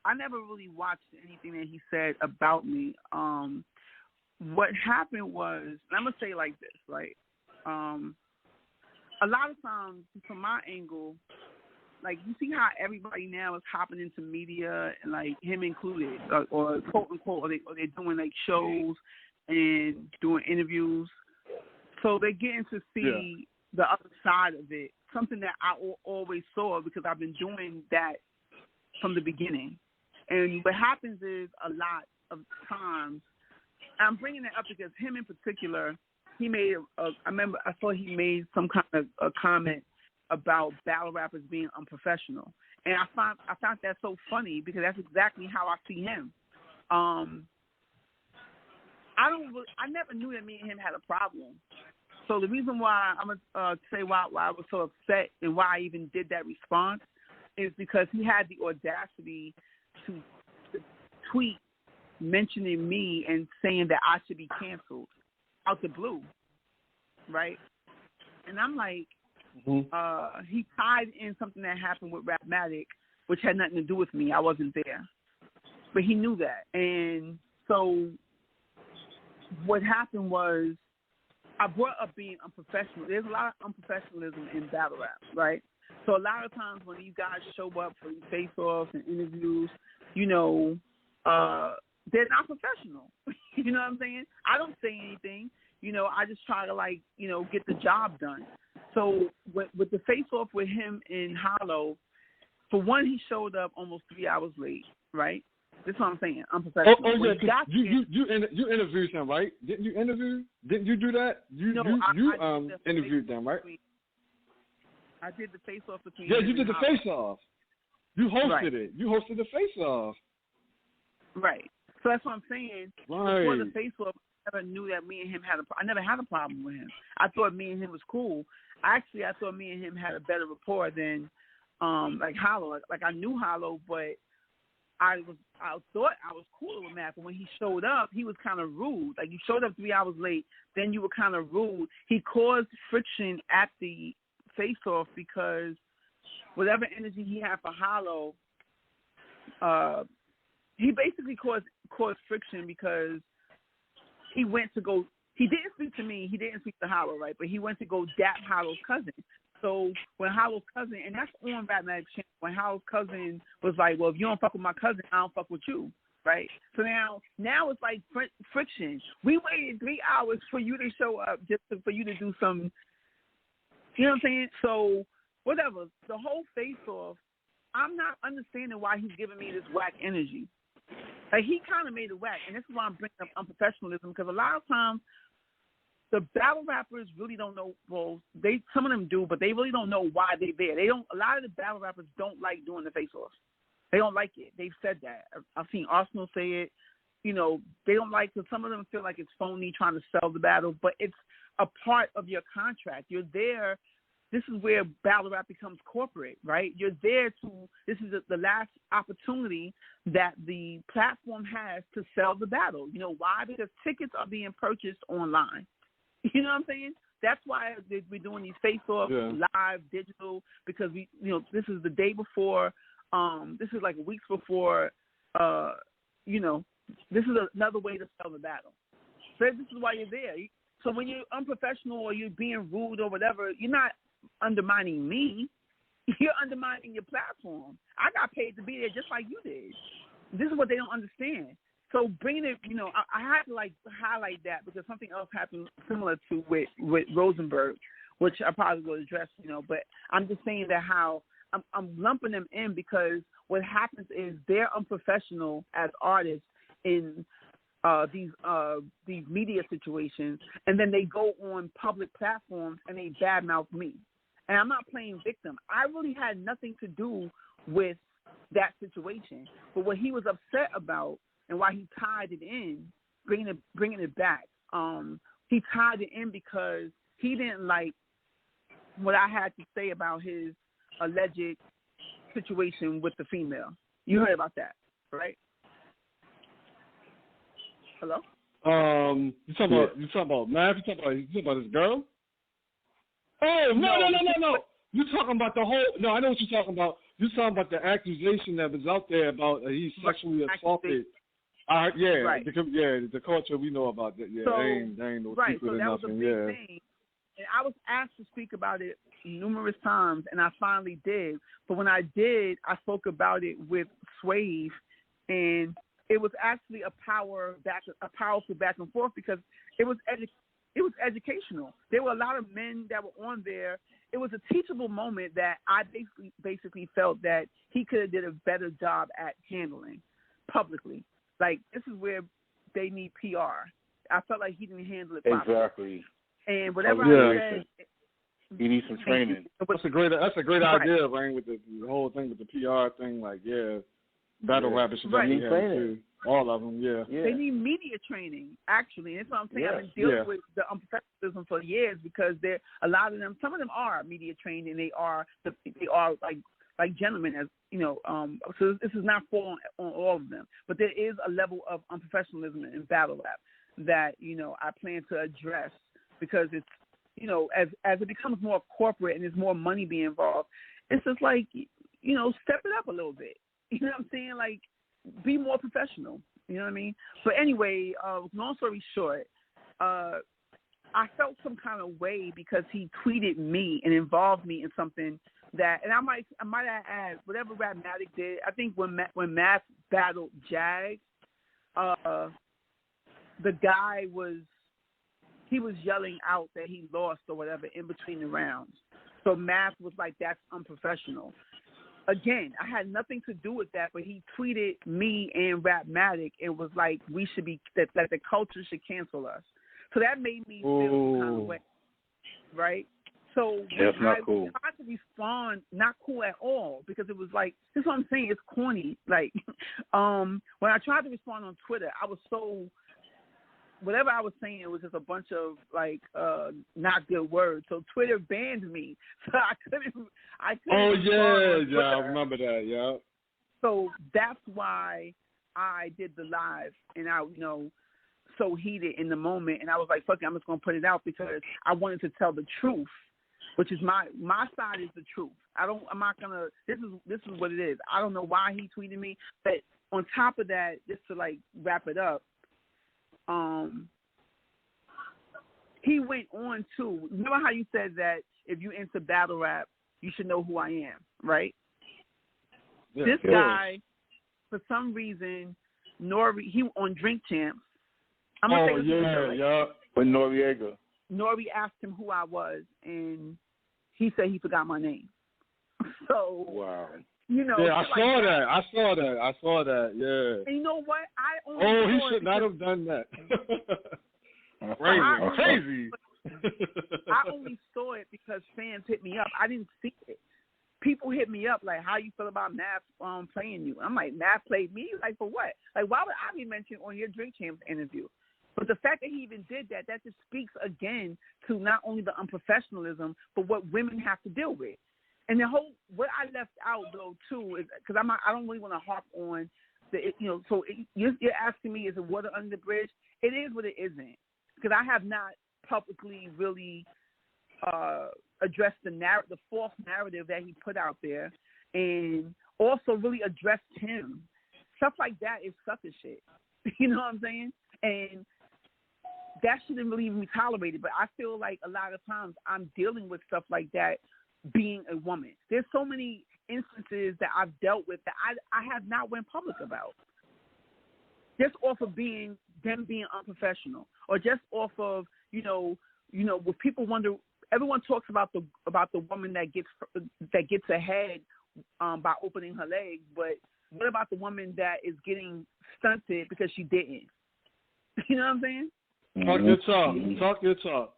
I never really watched anything that he said about me. What happened was, and I'm gonna say it like this, right? A lot of times, from my angle, like you see how everybody now is hopping into media, and like him included, or quote unquote, or they're doing like shows and doing interviews. So they're getting to see the other side of it, something that I always saw because I've been doing that from the beginning. And what happens is a lot of times, I'm bringing that up because him in particular, he made, I remember I saw he made some kind of a comment about battle rappers being unprofessional. And I found that so funny because that's exactly how I see him. I never knew that me and him had a problem. So the reason why I'm gonna say why I was so upset and why I even did that response is because he had the audacity to tweet mentioning me and saying that I should be canceled out the blue, right? And I'm like, he tied in something that happened with Rapmatic, which had nothing to do with me. I wasn't there, but he knew that. And so what happened was I brought up being unprofessional. There's a lot of unprofessionalism in battle rap, right? So a lot of times when you guys show up for these face-offs and interviews, you know, they're not professional. You know what I'm saying? I don't say anything. You know, I just try to, like, you know, get the job done. So with the face-off with him in Hollow, for one, he showed up almost 3 hours late, right? That's what I'm saying. Unprofessional. You interviewed him, right? Didn't you interview? Didn't you do that? You interviewed them, right? I did the face-off between. Yeah, you did the Hollow. face-off. You hosted it. You hosted the face-off. Right. So that's what I'm saying. Right. Before the face-off, I never knew that me and him I never had a problem with him. I thought me and him was cool. Actually, I thought me and him had a better rapport than like Hollow. Like I knew Hollow, but I thought I was cooler with Matt. But when he showed up, he was kind of rude. Like you showed up 3 hours late, then you were kind of rude. He caused friction at the face-off because whatever energy he had for Hollow, he basically caused friction because he went to go. He didn't speak to me. He didn't speak to Hollow, right? But he went to go dap Hollow's cousin. So when Hollow's cousin, and that's on Rapmatic's channel, when Hollow's cousin was like, well, if you don't fuck with my cousin, I don't fuck with you, right? So now it's like friction. We waited 3 hours for you to show up for you to do some, you know what I'm saying? So whatever, the whole face-off, I'm not understanding why he's giving me this whack energy. Like, he kind of made it whack, and this is why I'm bringing up unprofessionalism, because a lot of times the battle rappers really don't know. Well, some of them do, but they really don't know why they're there. A lot of the battle rappers don't like doing the face-offs. They don't like it. They've said that. I've seen Arsenal say it. You know, they don't like it. Some of them feel like it's phony trying to sell the battle, but it's a part of your contract. You're there. This is where battle rap becomes corporate, right? You're there this is the last opportunity that the platform has to sell the battle. You know why? Because tickets are being purchased online. You know what I'm saying? That's why we're doing these face-offs, live, digital, because this is the day before, this is like weeks before, this is another way to sell the battle. So this is why you're there. So when you're unprofessional or you're being rude or whatever, you're not undermining me. You're undermining your platform. I got paid to be there just like you did. This is what they don't understand. So bringing it, I had to like highlight that because something else happened similar to with Rosenberg, which I probably will address, but I'm just saying that how I'm lumping them in because what happens is they're unprofessional as artists in these media situations, and then they go on public platforms and they badmouth me. And I'm not playing victim. I really had nothing to do with that situation. But what he was upset about and why he tied it in, bringing it back, he tied it in because he didn't like what I had to say about his alleged situation with the female. You heard about that, right? Hello? You talking about Math? You talking about this girl? Oh, no. You're talking about the whole. No, I know what you're talking about. You talking about the accusation that was out there about he sexually assaulted. Right. The culture we know about that. Yeah, they ain't no secret so that was a big thing. And I was asked to speak about it numerous times, and I finally did. But when I did, I spoke about it with Swave, and it was actually a powerful back and forth because it was educational. There were a lot of men that were on there. It was a teachable moment that I basically felt that he could have did a better job at handling publicly. Like, this is where they need PR. I felt like he didn't handle it properly. Exactly. And whatever I said, he needs some training. That's a great idea, Raine, with the whole thing with the PR thing. Like, battle rappers should need training. All of them, They need media training, actually. And that's what I'm saying. I've been dealing with the unprofessionalism for years because a lot of them, some of them are media trained, and they are like gentlemen, as you know. So this is not falling on all of them, but there is a level of unprofessionalism in battle rap that I plan to address because it's as it becomes more corporate and there's more money being involved, it's just like step it up a little bit. You know what I'm saying? Like, be more professional. You know what I mean? But anyway, long story short, I felt some kind of way because he tweeted me and involved me in something that, and I might add, whatever Rapmatic did. I think when Math battled Jag, the guy was yelling out that he lost or whatever in between the rounds. So Math was like, that's unprofessional. Again, I had nothing to do with that, but he tweeted me and Rapmatic and was like, we should be, that the culture should cancel us. So that made me feel some kind of way, right? So that's not cool. I tried to respond, not cool at all, because it was like, this is what I'm saying, it's corny. Like, when I tried to respond on Twitter, I was so, whatever I was saying, it was just a bunch of like not good words. So Twitter banned me, so I couldn't. Oh yeah, I remember that. Yeah. So that's why I did the live, and I, so heated in the moment, and I was like, "Fuck it, I'm just gonna put it out because I wanted to tell the truth, which is my side is the truth. I'm not gonna. This is what it is. I don't know why he tweeted me, but on top of that, just to like wrap it up. He went on to, remember how you said that if you into battle rap, you should know who I am, right? Yeah, this guy, for some reason, he on Drink Champs. I'm gonna with Noriega. Nori asked him who I was, and he said he forgot my name. So wow. I saw that. Yeah. And you know what? He should not have done that. Crazy. I only saw it because fans hit me up. I didn't see it. People hit me up like, "How you feel about Math playing you?" I'm like, "Math played me? Like, for what? Like, why would I be mentioned on your Drink Champs interview?" But the fact that he even did that just speaks again to not only the unprofessionalism, but what women have to deal with. And what I left out though too is because I don't really want to harp on so you're asking me, is it water under the bridge? It is what it isn't, because I have not publicly really addressed the false narrative that he put out there, and also really addressed him. Stuff like that is sucker shit. You know what I'm saying? And that shouldn't really even be tolerated. But I feel like a lot of times I'm dealing with stuff like that being a woman. There's so many instances that I've dealt with that I have not went public about. Just off of them being unprofessional, or just off of, where people wonder, everyone talks about the woman that gets ahead by opening her legs, but what about the woman that is getting stunted because she didn't? You know what I'm saying? Talk your talk.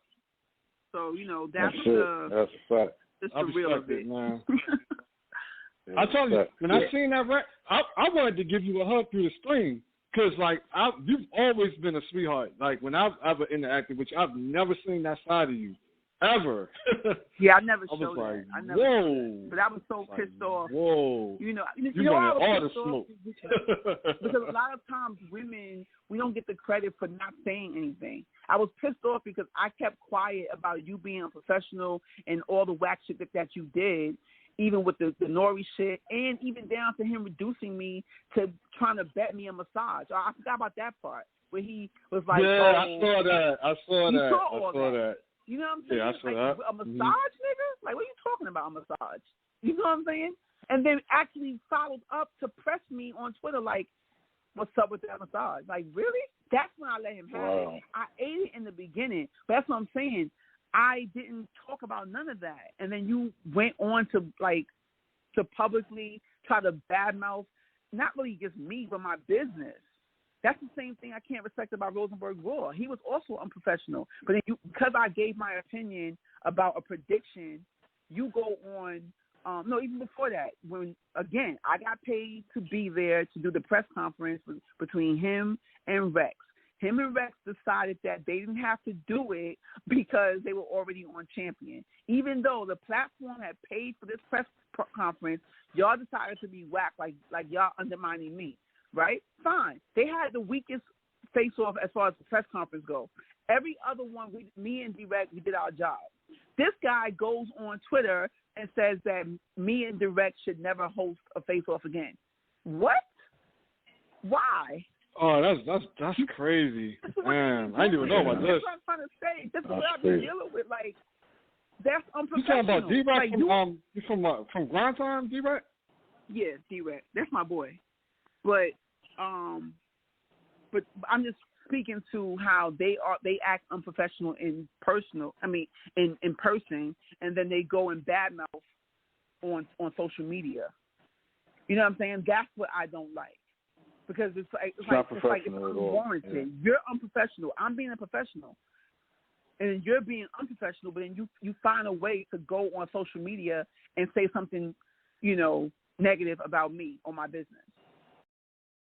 So, that's a fact. That's the real of it. Man. I told you, when I seen that I wanted to give you a hug through the screen, because like you've always been a sweetheart. Like when I've ever interacted with you, I've never seen that side of you, ever. Yeah, I never showed like, that. I never whoa. Showed that. But I was so pissed off. Whoa. You wanted all the smoke. Because a lot of times women, we don't get the credit for not saying anything. I was pissed off because I kept quiet about you being a professional and all the whack shit that you did. even with the Nori shit, and even down to him reducing me to trying to bet me a massage. I forgot about that part where he was like, yeah, I saw that. I saw that. You know what I'm saying? Yeah, I saw like, that. A massage, nigga? Like, what are you talking about, a massage? You know what I'm saying? And then actually followed up to press me on Twitter like, what's up with that massage? Like, really? That's when I let him have it. I ate it in the beginning, but that's what I'm saying. I didn't talk about none of that. And then you went on to publicly try to badmouth not really just me, but my business. That's the same thing I can't respect about Rosenberg Raw. He was also unprofessional. But then because I gave my opinion about a prediction, you go on, no, even before that, when, again, I got paid to be there to do the press conference between him and Rex. Him and Rex decided that they didn't have to do it because they were already on Champion. Even though the platform had paid for this press conference, y'all decided to be whack, like y'all undermining me, right? Fine. They had the weakest face-off as far as the press conference go. Every other one, me and Direct, we did our job. This guy goes on Twitter and says that me and Direct should never host a face-off again. What? Why? Oh, that's crazy. Man, I didn't even know about this. That's what I'm trying to say. This is what I've been dealing with. Like, that's unprofessional. You talking about D-Rec like, from Grind Time, D-Rec? Yeah, D-Rec. That's my boy. But I'm just speaking to how they act unprofessional in person, and then they go and badmouth on social media. You know what I'm saying? That's what I don't like. Because it's unwarranted. Yeah. You're unprofessional. I'm being a professional. And you're being unprofessional, but then you find a way to go on social media and say something, negative about me or my business.